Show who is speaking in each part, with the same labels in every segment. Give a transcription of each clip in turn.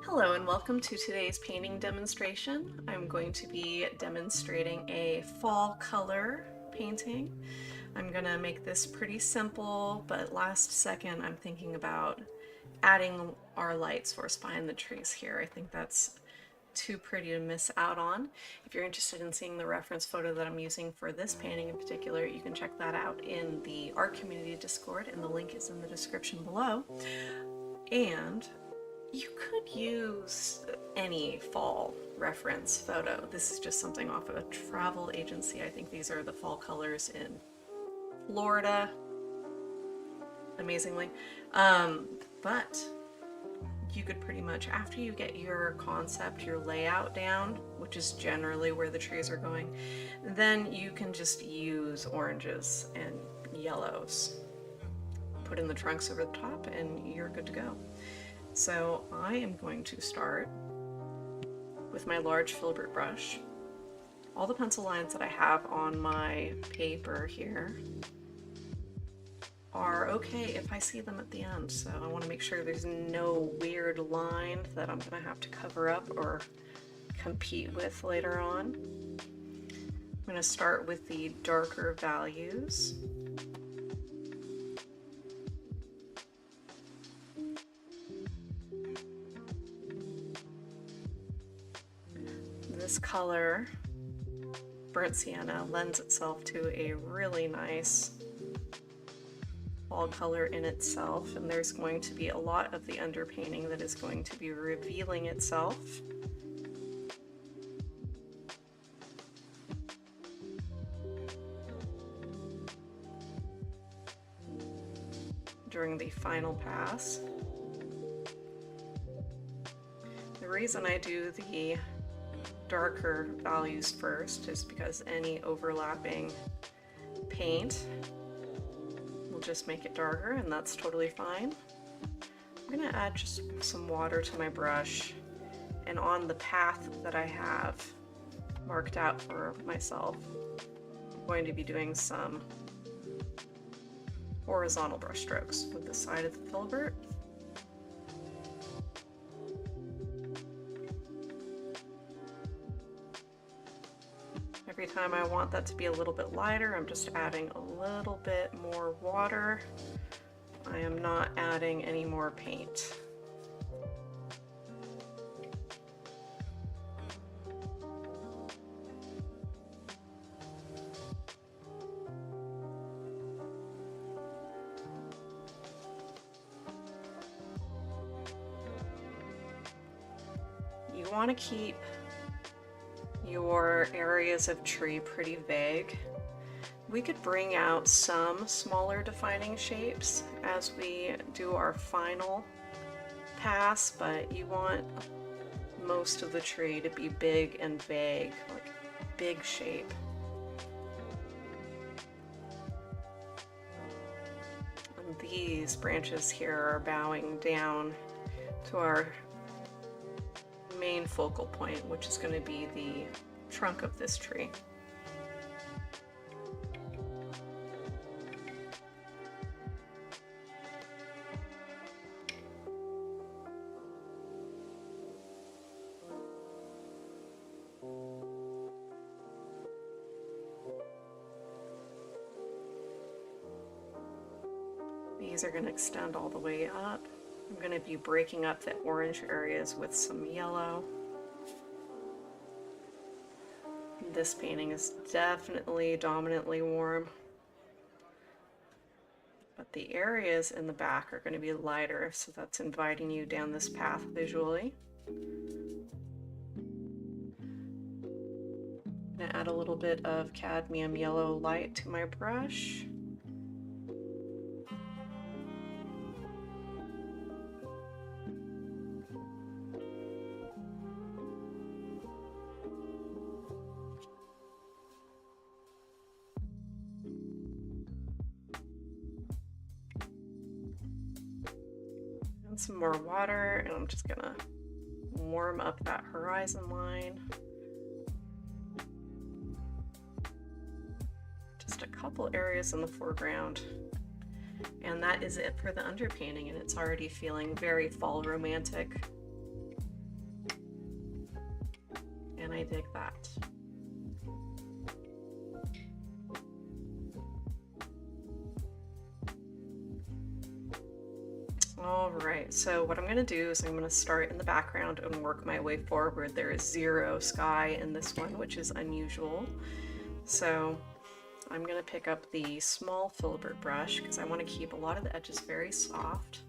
Speaker 1: Hello and welcome to today's painting demonstration. I'm going to be demonstrating a fall color painting. I'm going to make this pretty simple, but last second I'm thinking about adding our light source behind the trees here. I think that's too pretty to miss out on. If you're interested in seeing the reference photo that I'm using for this painting in particular, you can check that out in the art community Discord, and the link is in the description below. And you could use any fall reference photo. This is just something off of a travel agency. I think these are the fall colors in Florida, amazingly. But you could pretty much, after you get your concept, your layout down, which is generally where the trees are going, then you can just use oranges and yellows. Put in the trunks over the top and you're good to go. So I am going to start with my large filbert brush. All the pencil lines that I have on my paper here are okay if I see them at the end. So I want to make sure there's no weird line that I'm going to have to cover up or compete with later on. I'm going to start with the darker values. This color, burnt sienna, lends itself to a really nice fall color in itself, and there's going to be a lot of the underpainting that is going to be revealing itself. During the final pass. The reason I do the darker values first is because any overlapping paint will just make it darker, and that's totally fine. I'm going to add just some water to my brush, and on the path that I have marked out for myself, I'm going to be doing some horizontal brush strokes with the side of the filbert. Every time I want that to be a little bit lighter, I'm just adding a little bit more water. I am not adding any more paint. You want to keep your areas of tree pretty vague. We could bring out some smaller defining shapes as we do our final pass, but you want most of the tree to be big and vague, like big shape. And these branches here are bowing down to our main focal point, which is going to be the trunk of this tree. These are going to extend all the way up. I'm going to be breaking up the orange areas with some yellow. This painting is definitely dominantly warm, but the areas in the back are going to be lighter, so that's inviting you down this path visually. I'm going to add a little bit of cadmium yellow light to my brush. And some more water, and I'm just gonna warm up that horizon line. Just a couple areas in the foreground. And that is it for the underpainting, and it's already feeling very fall romantic. And I dig that. All right, so what I'm going to do is I'm going to start in the background and work my way forward. There is zero sky in this one, which is unusual. So I'm going to pick up the small filbert brush because I want to keep a lot of the edges very soft.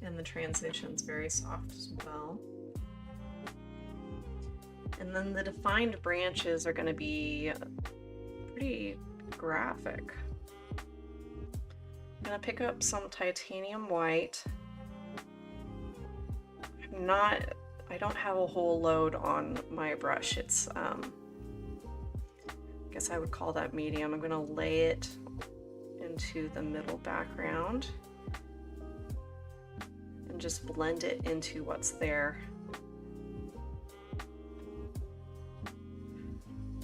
Speaker 1: And the transition's very soft as well. And then the defined branches are going to be pretty graphic. I'm going to pick up some titanium white. I don't have a whole load on my brush. It's, I guess I would call that medium. I'm going to lay it into the middle background and just blend it into what's there.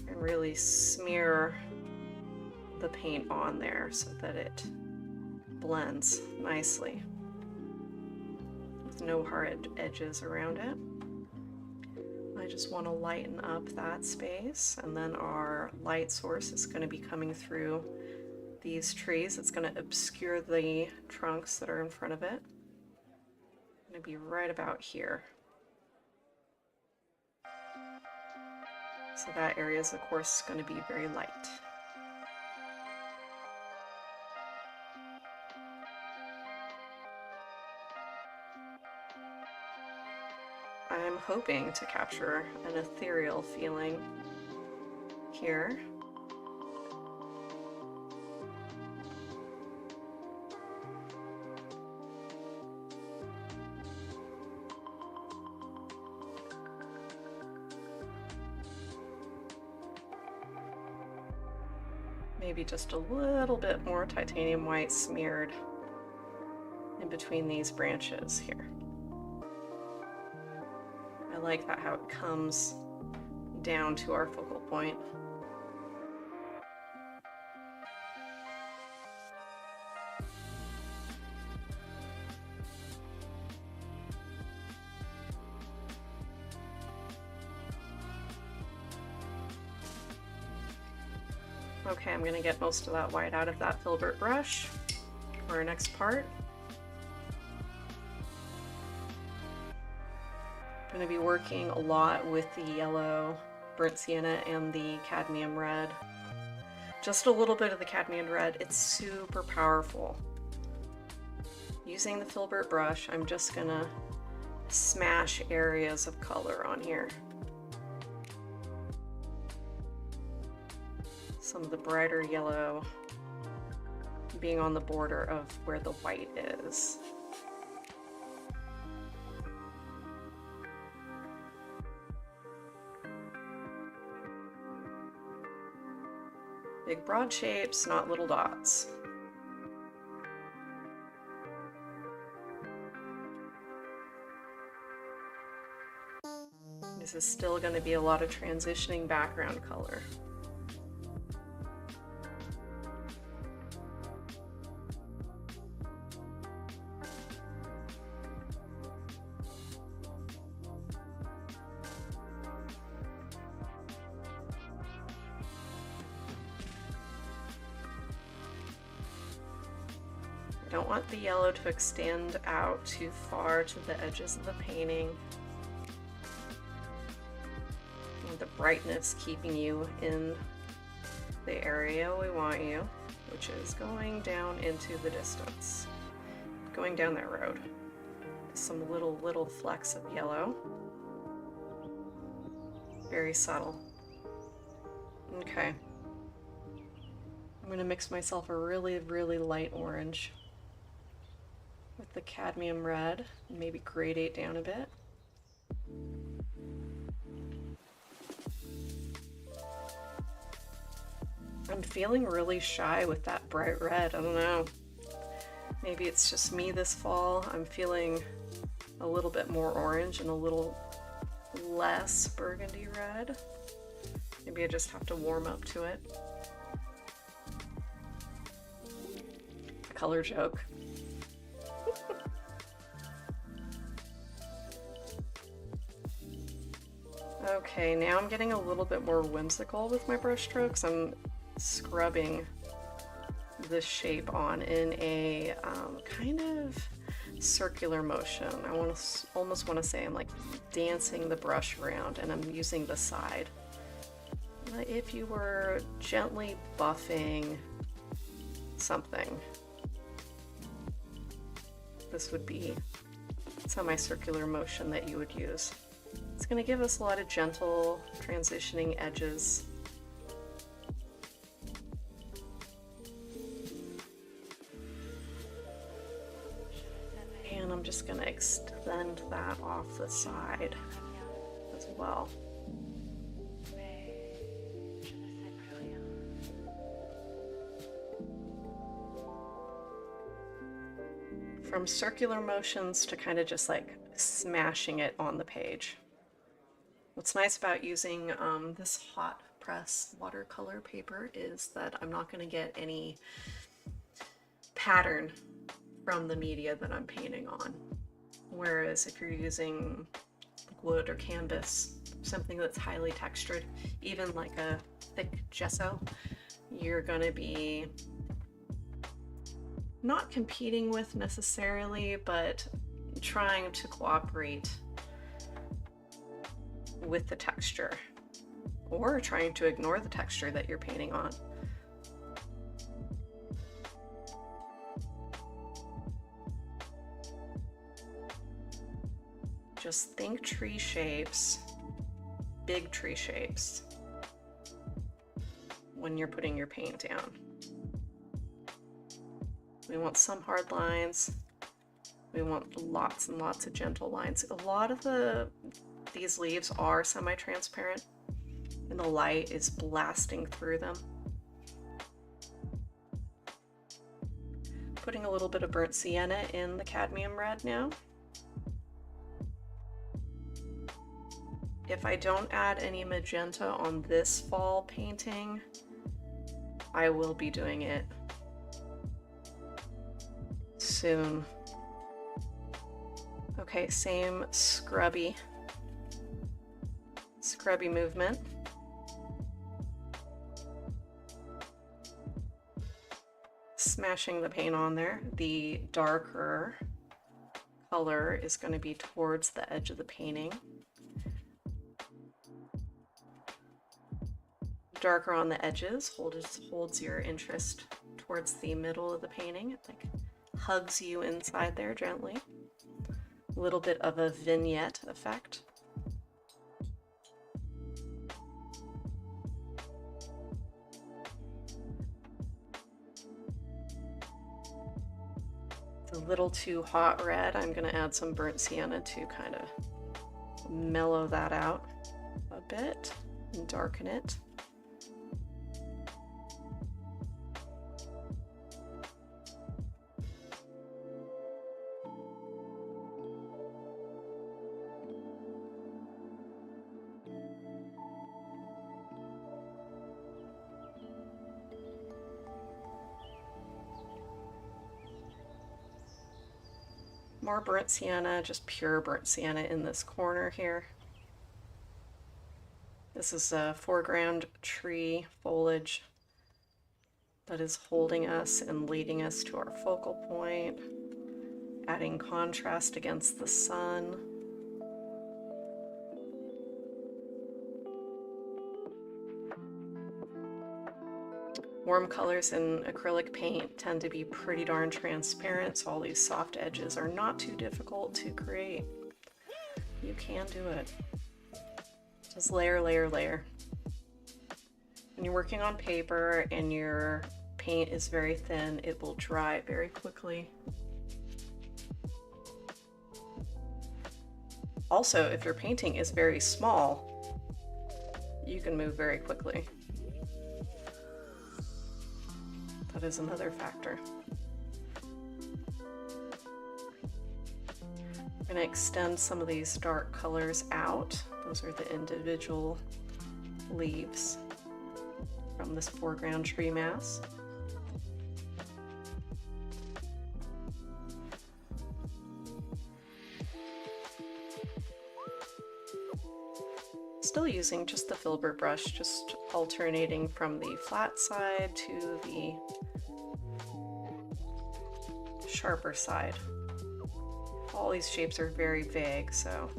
Speaker 1: And really smear the paint on there so that it blends nicely with no hard edges around it. I just want to lighten up that space, and then our light source is going to be coming through these trees. It's going to obscure the trunks that are in front of it. It's going to be right about here. So that area is of course going to be very light. I'm hoping to capture an ethereal feeling here. Maybe just a little bit more titanium white smeared in between these branches here. I like that, how it comes down to our focal point. Okay, I'm gonna get most of that white out of that filbert brush for our next part. I'm going to be working a lot with the yellow, burnt sienna, and the cadmium red. Just a little bit of the cadmium red. It's super powerful. Using the filbert brush, I'm just going to smash areas of color on here. Some of the brighter yellow being on the border of where the white is. Big broad shapes, not little dots. This is still going to be a lot of transitioning background color. I don't want the yellow to extend out too far to the edges of the painting. And the brightness keeping you in the area we want you, which is going down into the distance. Going down that road. Some little flecks of yellow. Very subtle. Okay. I'm gonna mix myself a really light orange with the cadmium red and maybe gradate down a bit. I'm feeling really shy with that bright red. I don't know. Maybe it's just me this fall. I'm feeling a little bit more orange and a little less burgundy red. Maybe I just have to warm up to it. Color joke. Okay, now I'm getting a little bit more whimsical with my brush strokes. I'm scrubbing this shape on in a kind of circular motion. I almost want to say I'm like dancing the brush around, and I'm using the side. If you were gently buffing something, this would be semicircular motion that you would use. It's going to give us a lot of gentle transitioning edges. And I'm just going to extend that off the side as well. From circular motions to kind of just like smashing it on the page. What's nice about using this hot press watercolor paper is that I'm not going to get any pattern from the media that I'm painting on. Whereas if you're using wood or canvas, something that's highly textured, even like a thick gesso, you're going to be not competing with necessarily, but trying to cooperate with the texture, or trying to ignore the texture that you're painting on. Just think tree shapes, big tree shapes, when you're putting your paint down. We want some hard lines. We want lots and lots of gentle lines. A lot of these leaves are semi-transparent, and the light is blasting through them. Putting a little bit of burnt sienna in the cadmium red now. If I don't add any magenta on this fall painting, I will be doing it soon. Okay, same scrubby movement. Smashing the paint on there. The darker color is going to be towards the edge of the painting. Darker on the edges holds your interest towards the middle of the painting. It like hugs you inside there gently. A little bit of a vignette effect. It's a little too hot red. I'm going to add some burnt sienna to kind of mellow that out a bit and darken it. More burnt sienna, just pure burnt sienna in this corner here. This is a foreground tree foliage that is holding us and leading us to our focal point, adding contrast against the sun. Warm colors in acrylic paint tend to be pretty darn transparent, so all these soft edges are not too difficult to create. You can do it. Just layer, layer, layer. When you're working on paper and your paint is very thin, it will dry very quickly. Also, if your painting is very small, you can move very quickly. That is another factor. I'm going to extend some of these dark colors out. Those are the individual leaves from this foreground tree mass. Still using just the filbert brush, just alternating from the flat side to the sharper side. All these shapes are very vague, so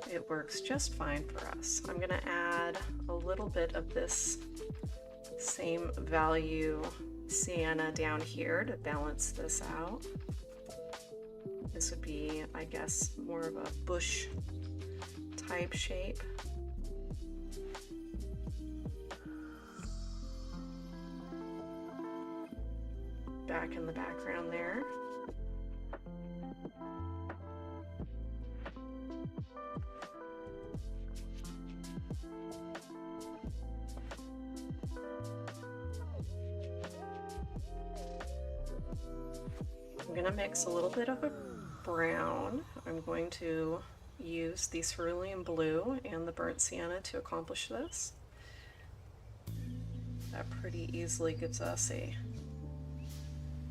Speaker 1: it works just fine for us. I'm going to add a little bit of this same value sienna down here to balance this out. This would be, I guess, more of a bush type shape. Back in the background there. I'm going to mix a little bit of a brown. I'm going to use the cerulean blue and the burnt sienna to accomplish this. That pretty easily gives us a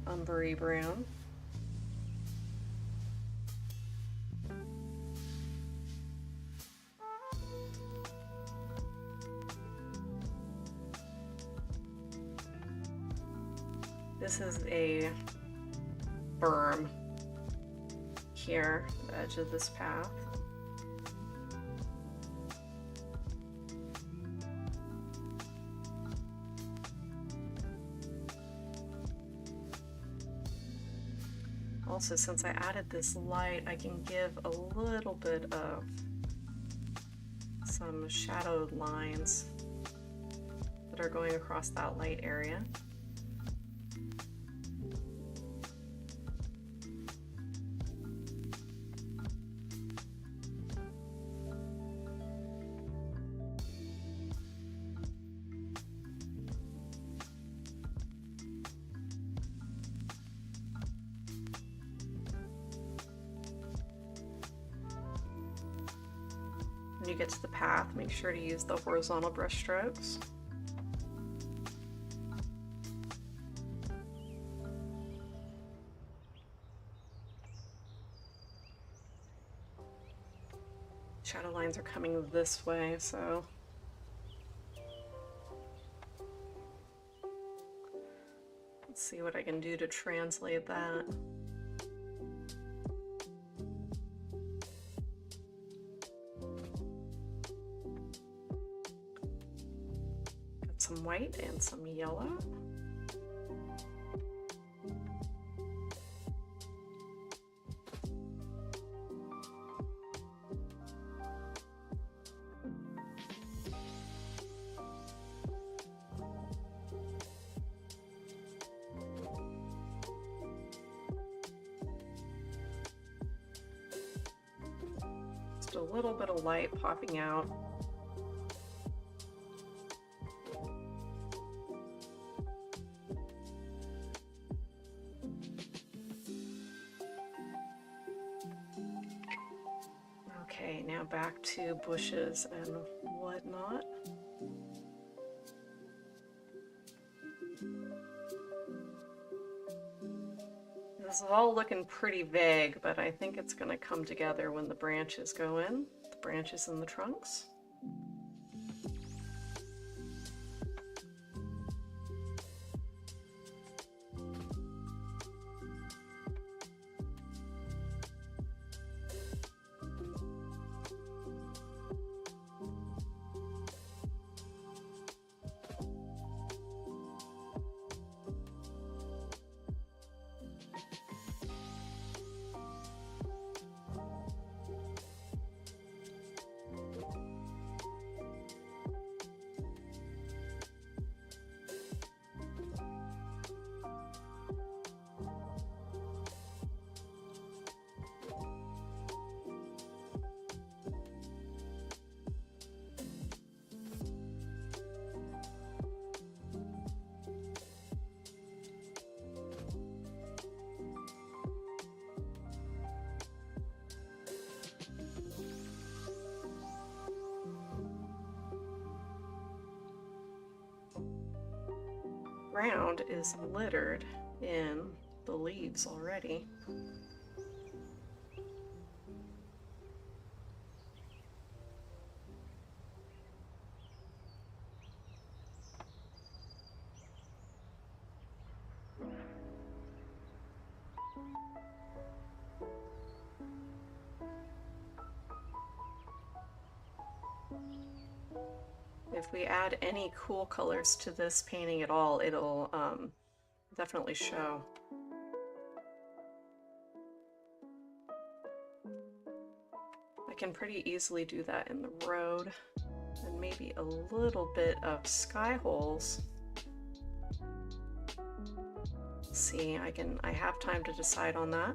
Speaker 1: umbery brown. This is a berm here, the edge of this path. Also, since I added this light, I can give a little bit of some shadowed lines that are going across that light area. When you get to the path, make sure to use the horizontal brush strokes. Shadow lines are coming this way, so let's see what I can do to translate that. Some white and some yellow. Just a little bit of light popping out. Okay, now back to bushes and whatnot. This is all looking pretty vague, but I think it's going to come together when the branches go in, the branches and the trunks. ground is littered in the leaves already. If we add any cool colors to this painting at all, it'll definitely show. I can pretty easily do that in the road, and maybe a little bit of sky holes. See, I have time to decide on that.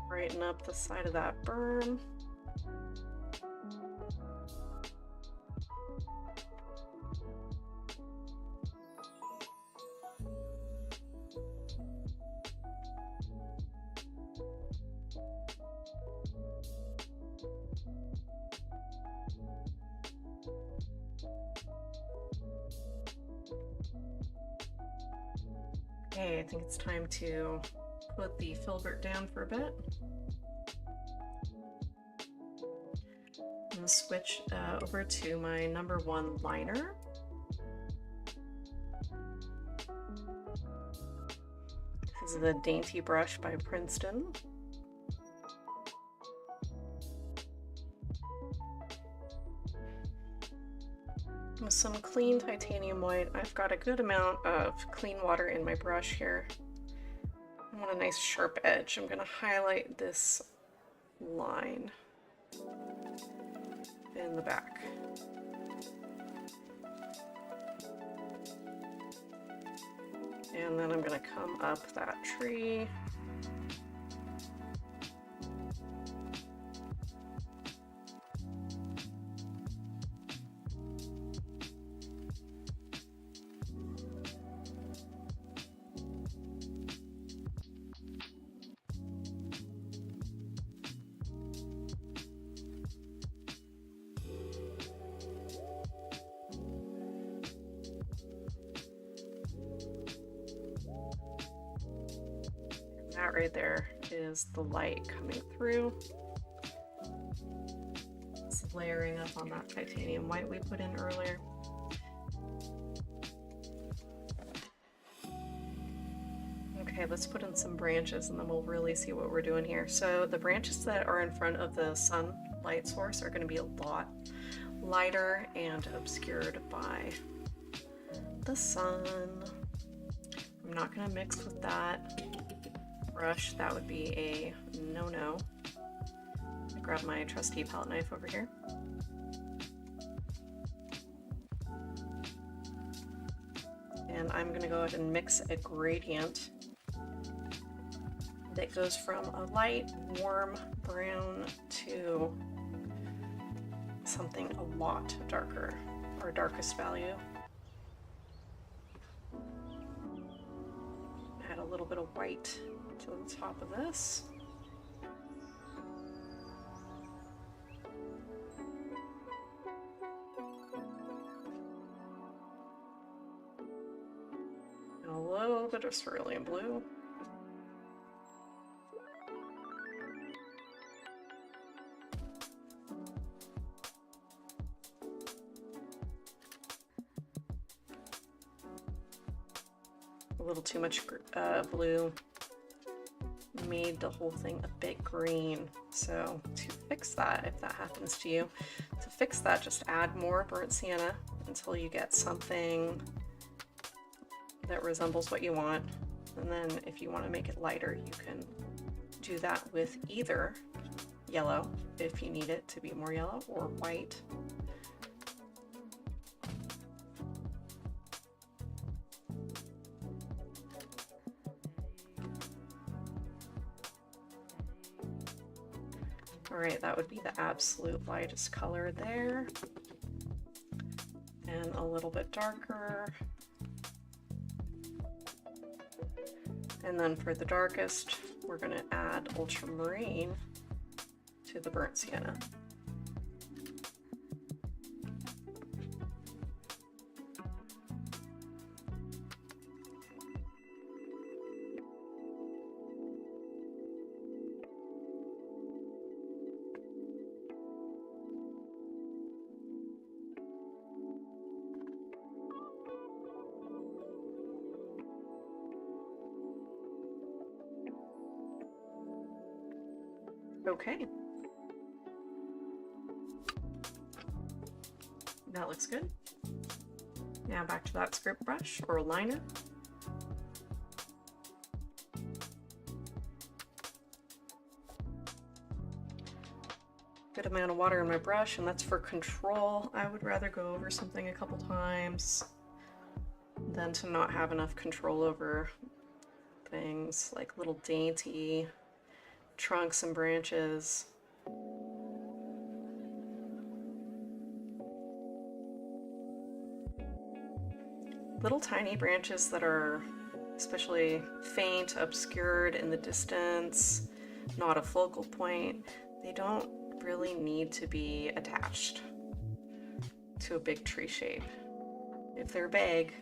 Speaker 1: Brighten up the side of that berm. Okay, I think it's time to put the filbert down for a bit. I'm gonna switch over to my #1 liner. This is the Dainty Brush by Princeton. With some clean titanium white, I've got a good amount of clean water in my brush here. I want a nice sharp edge. I'm going to highlight this line in the back. And then I'm going to come up that tree. That right there is the light coming through. It's layering up on that titanium white we put in earlier. Okay, let's put in some branches and then we'll really see what we're doing here. So the branches that are in front of the sunlight source are going to be a lot lighter and obscured by the sun. I'm not going to mix with that brush. That would be a no-no. Grab my trusty palette knife over here. And I'm going to go ahead and mix a gradient that goes from a light warm brown to something a lot darker, our darkest value. Add a little bit of white to the top of this. And a little bit of cerulean blue. A little too much blue. made the whole thing a bit green. So to fix that, if that happens to you, to fix that, just add more burnt sienna until you get something that resembles what you want. And then if you want to make it lighter, you can do that with either yellow, if you need it to be more yellow, or white. All right, that would be the absolute lightest color there. And a little bit darker. And then for the darkest, we're going to add ultramarine to the burnt sienna. Okay. That looks good. Now back to that script brush or liner. Good amount of water in my brush, and that's for control. I would rather go over something a couple times than to not have enough control over things like little dainty trunks and branches. Little tiny branches that are especially faint, obscured in the distance, not a focal point, they don't really need to be attached to a big tree shape. If they're big,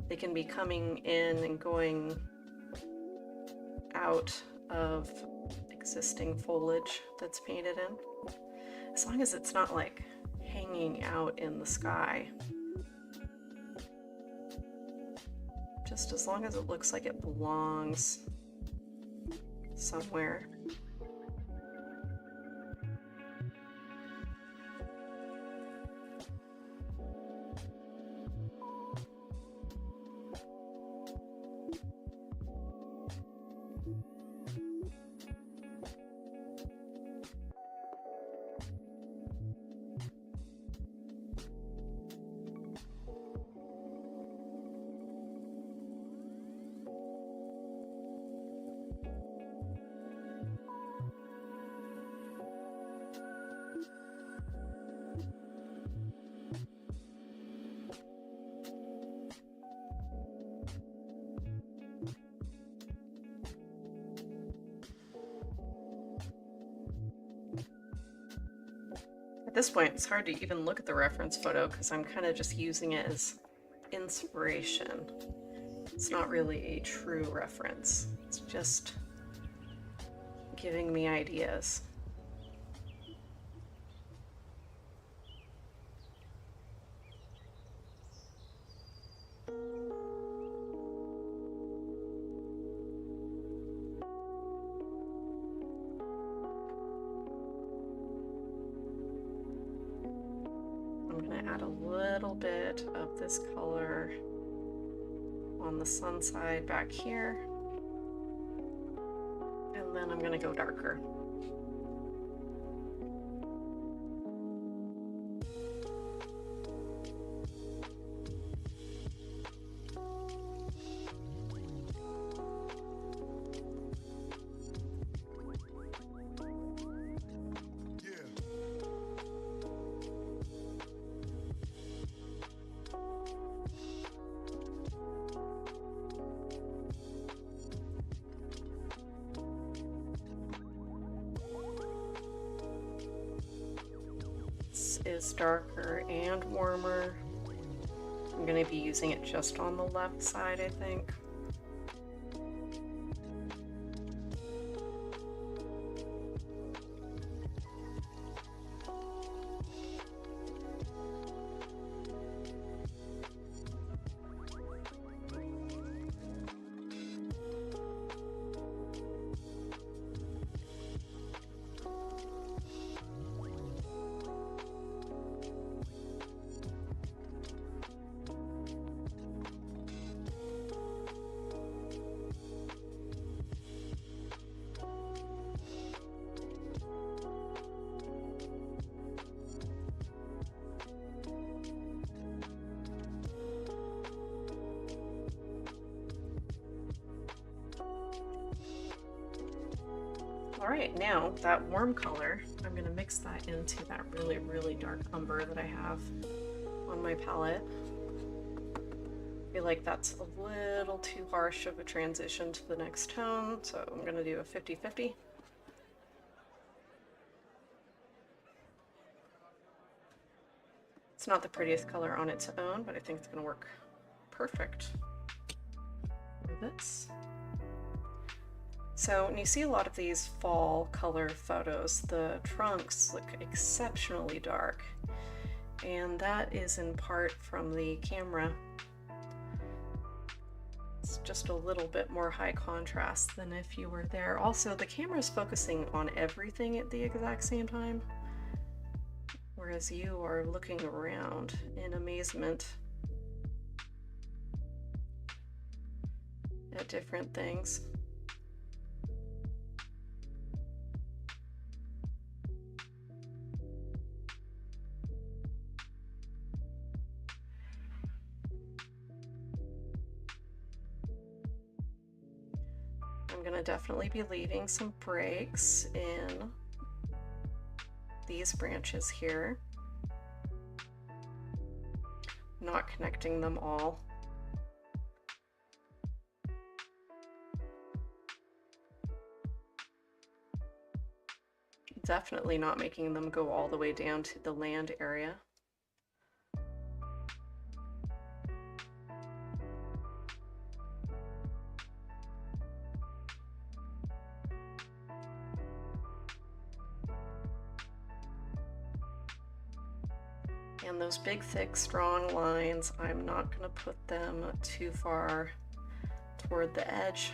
Speaker 1: they can be coming in and going out of existing foliage that's painted in. As long as it's not like hanging out in the sky. Just as long as it looks like it belongs somewhere. At this point, it's hard to even look at the reference photo because I'm kind of just using it as inspiration. It's not really a true reference. It's just giving me ideas. I'm going to add a little bit of this color on the sun side back here, and then I'm going to go darker. Is darker and warmer. I'm going to be using it just on the left side, I think. All right, now that warm color, I'm gonna mix that into that really, really dark umber that I have on my palette. I feel like that's a little too harsh of a transition to the next tone, so I'm gonna do a 50-50. It's not the prettiest color on its own, but I think it's gonna work perfect for this. So when you see a lot of these fall color photos, the trunks look exceptionally dark, and that is in part from the camera. It's just a little bit more high contrast than if you were there. Also, the camera is focusing on everything at the exact same time, whereas you are looking around in amazement at different things. I'm gonna definitely be leaving some breaks in these branches here, not connecting them all. Definitely not making them go all the way down to the land area. And those big, thick, strong lines, I'm not going to put them too far toward the edge.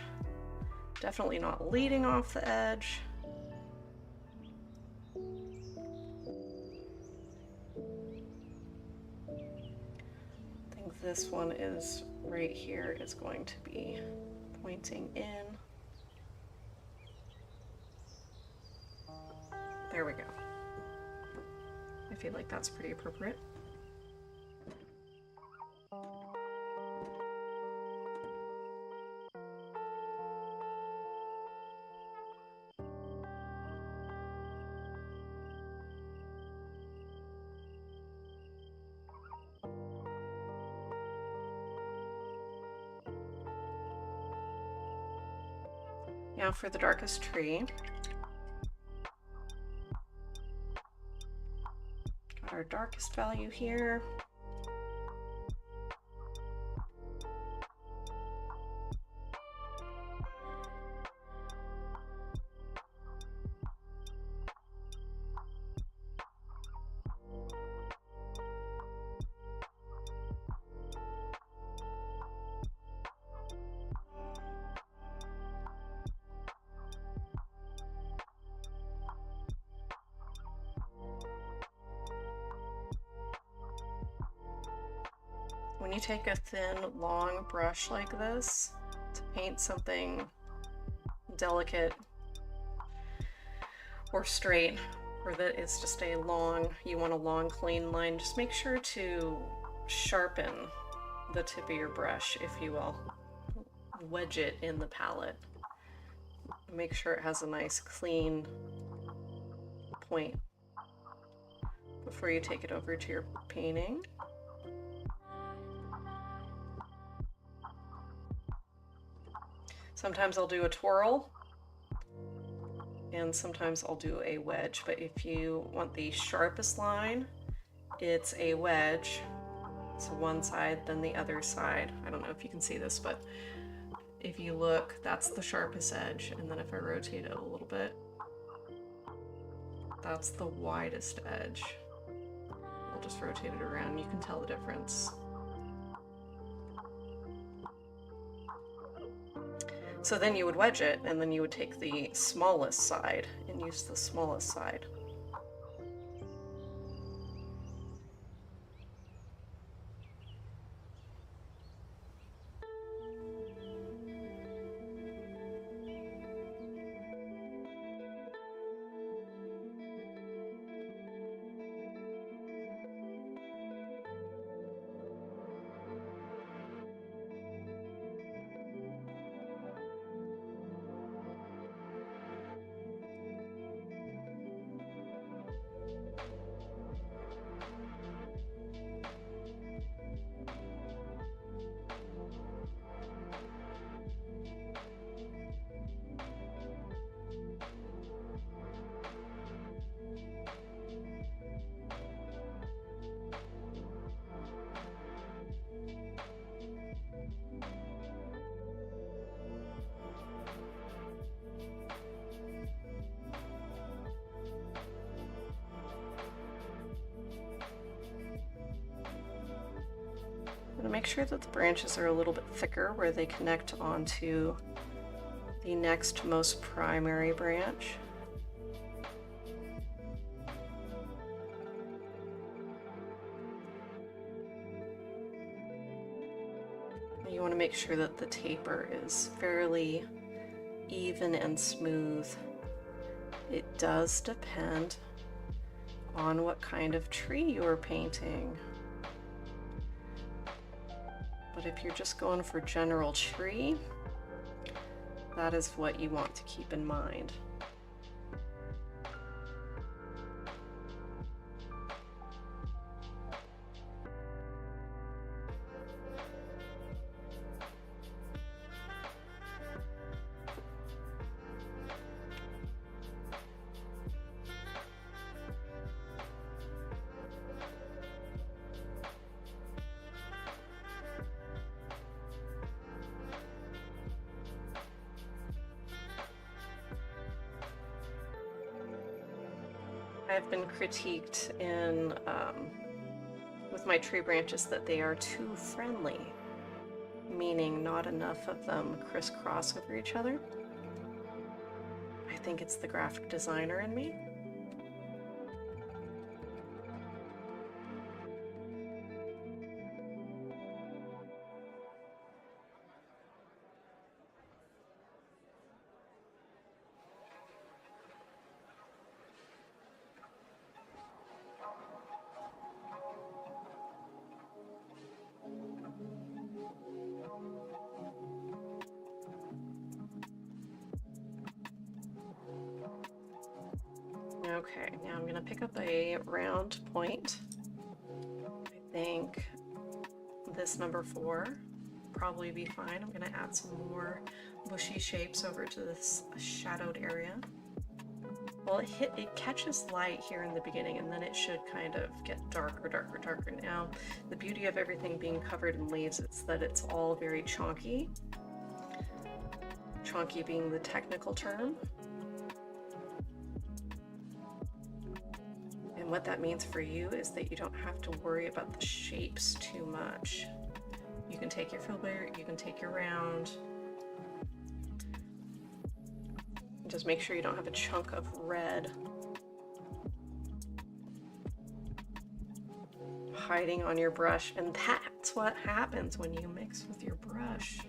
Speaker 1: Definitely not leading off the edge. I think this one is right here is going to be pointing in. There we go. I feel like that's pretty appropriate. Now for the darkest tree. Got our darkest value here. When you take a thin, long brush like this to paint something delicate or straight, or that it's just a long, you want a long, clean line, just make sure to sharpen the tip of your brush, if you will. Wedge it in the palette. Make sure it has a nice, clean point before you take it over to your painting. Sometimes I'll do a twirl, and sometimes I'll do a wedge, but if you want the sharpest line, it's a wedge. So one side, then the other side. I don't know if you can see this, but if you look, that's the sharpest edge, and then if I rotate it a little bit, that's the widest edge. I'll just rotate it around, you can tell the difference. So then you would wedge it, and then you would take the smallest side and use the smallest side. make sure that the branches are a little bit thicker where they connect onto the next most primary branch. You want to make sure that the taper is fairly even and smooth. It does depend on what kind of tree you're painting. But if you're just going for general tree, that is what you want to keep in mind. I've been critiqued in with my tree branches that they are too friendly, meaning not enough of them crisscross over each other. I think it's the graphic designer in me. Okay, now I'm gonna pick up a round point. I think this number 4 probably be fine. I'm gonna add some more bushy shapes over to this shadowed area. Well, it catches light here in the beginning, and then it should kind of get darker, darker, darker. Now, the beauty of everything being covered in leaves is that it's all very chonky. Chonky being the technical term. And what that means for you is that you don't have to worry about the shapes too much. You can take your filbert, you can take your round. Just make sure you don't have a chunk of red hiding on your brush, and that's what happens when you mix with your brush.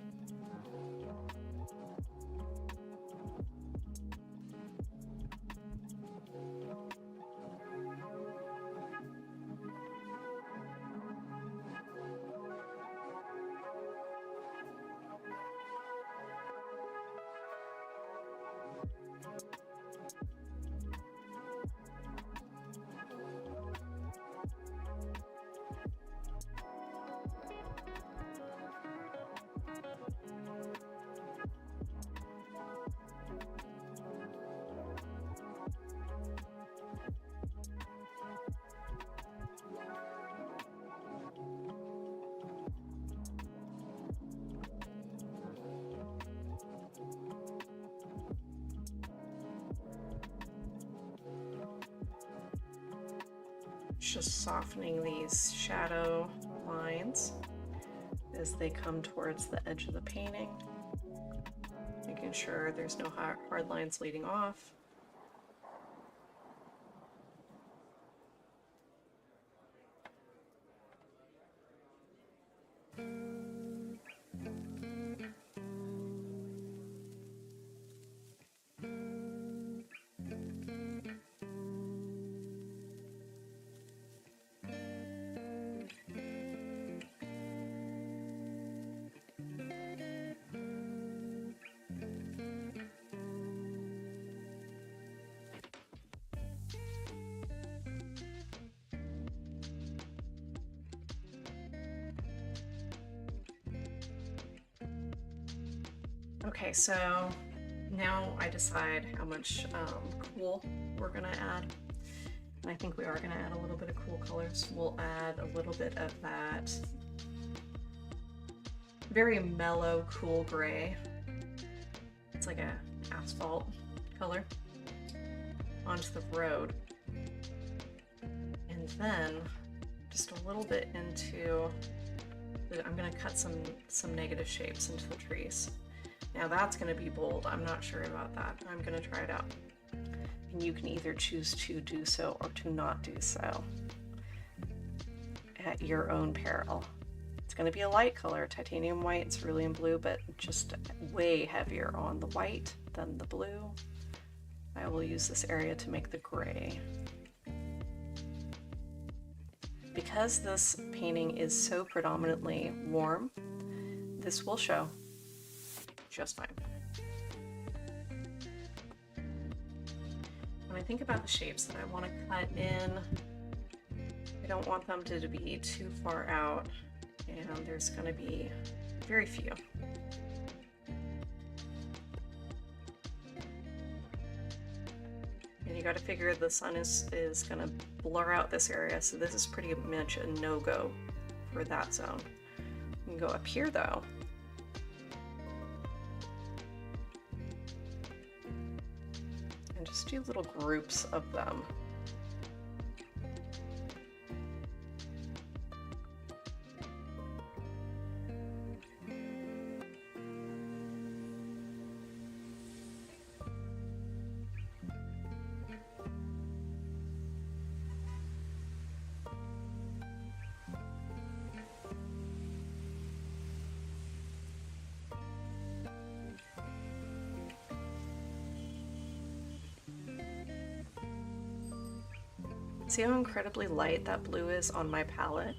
Speaker 1: Just softening these shadow lines as they come towards the edge of the painting, making sure there's no hard lines leading off. Okay, so now I decide how much cool we're gonna add. And I think we are gonna add a little bit of cool colors. We'll add a little bit of that very mellow, cool gray. It's like a asphalt color onto the road. And then just a little bit into I'm going to cut some negative shapes into the trees. Now that's going to be bold. I'm not sure about that. I'm going to try it out. And you can either choose to do so or to not do so at your own peril. It's going to be a light color, titanium white, cerulean blue, but just way heavier on the white than the blue. I will use this area to make the gray. Because this painting is so predominantly warm, this will show just fine. When I think about the shapes that I want to cut in, I don't want them to be too far out, and there's going to be very few. And you got to figure the sun is going to blur out this area, so this is pretty much a no-go for that zone. You can go up here though. And just do little groups of them. See how incredibly light that blue is on my palette?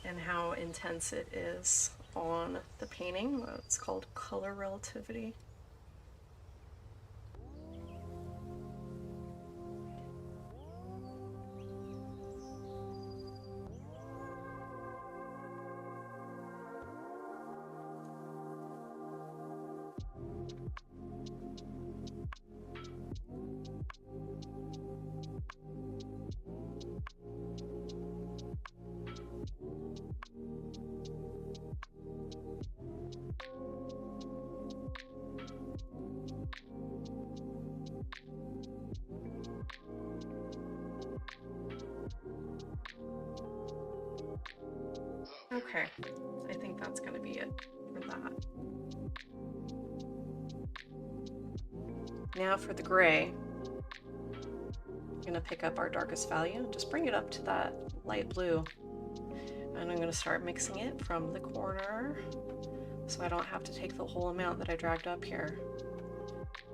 Speaker 1: And how intense it is on the painting. It's called color relativity. Okay, I think that's going to be it for that. Now for the gray, I'm going to pick up our darkest value, just bring it up to that light blue, and I'm going to start mixing it from the corner so I don't have to take the whole amount that I dragged up here.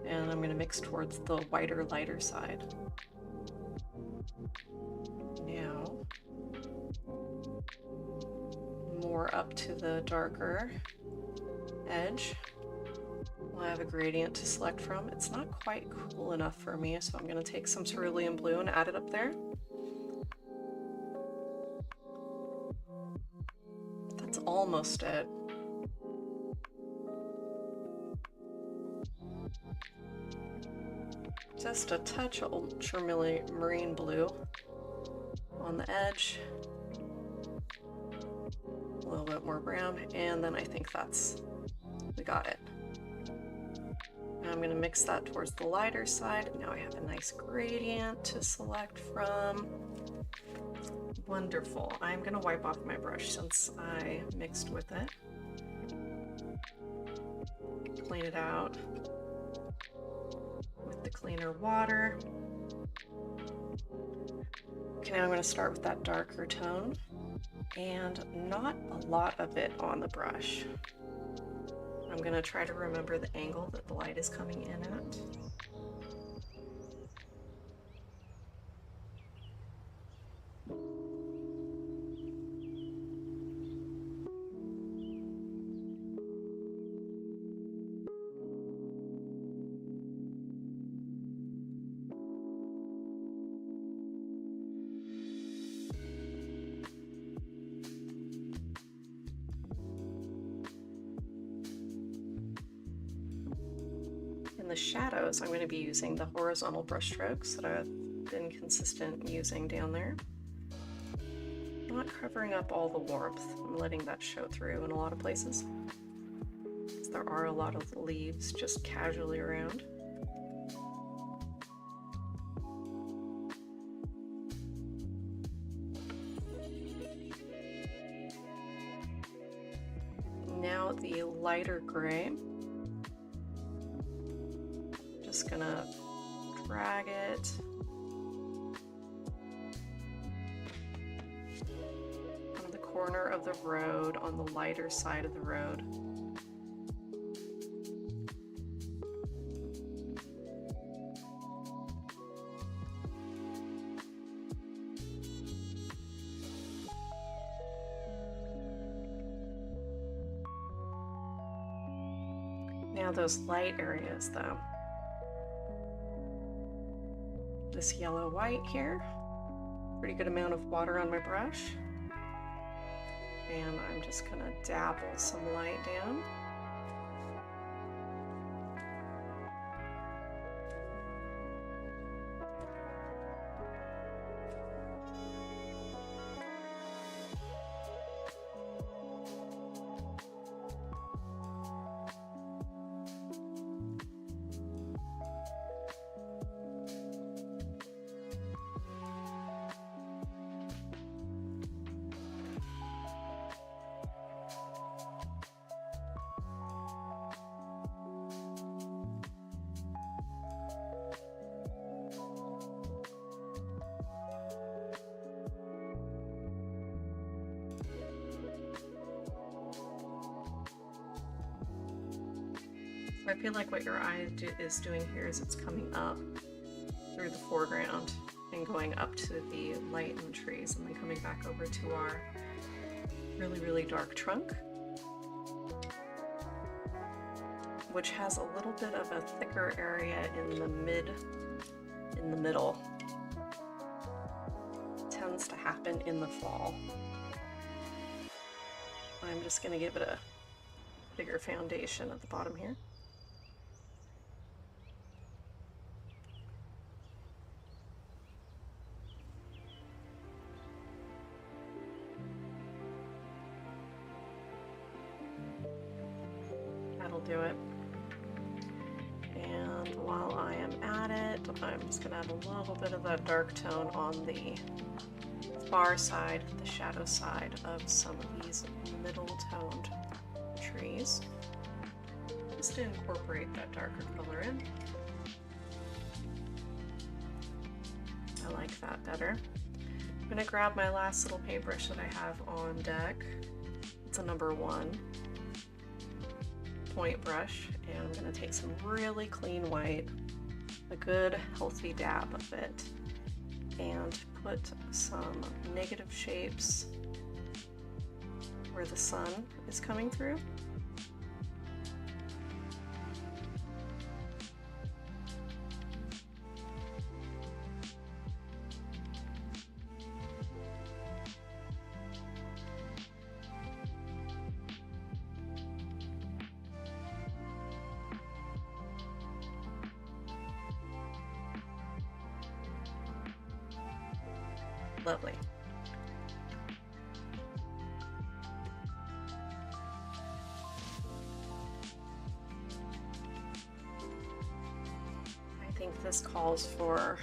Speaker 1: And I'm going to mix towards the whiter, lighter side. Now, more up to the darker edge. We'll have a gradient to select from. It's not quite cool enough for me, so I'm going to take some cerulean blue and add it up there. That's almost it. Just a touch of ultramarine blue on the edge. A little bit more brown, and then I think we got it. Now I'm going to mix that towards the lighter side. Now I have a nice gradient to select from. Wonderful. I'm going to wipe off my brush since I mixed with it. Clean it out with the cleaner water. Okay, now I'm going to start with that darker tone, and not a lot of it on the brush. I'm going to try to remember the angle that the light is coming in at. In the shadows, I'm going to be using the horizontal brush strokes that I've been consistent using down there. Not covering up all the warmth. I'm letting that show through in a lot of places. There are a lot of leaves just casually around. Now the lighter gray. Just gonna drag it from the corner of the road on the lighter side of the road. Now those light areas though. This yellow white here, pretty good amount of water on my brush. And I'm just gonna dabble some light down. I feel like what your eye is doing here is it's coming up through the foreground and going up to the light in the trees and then coming back over to our really, really dark trunk, which has a little bit of a thicker area in the middle. It tends to happen in the fall. I'm just going to give it a bigger foundation at the bottom here. That'll do it. And while I am at it, I'm just going to add a little bit of that dark tone on the far side, the shadow side of some of these middle toned trees, just to incorporate that darker color in. I like that better. I'm going to grab my last little paintbrush that I have on deck. It's a number 1 point brush, and I'm going to take some really clean white, a good healthy dab of it, and put some negative shapes where the sun is coming through. Lovely. I think this calls for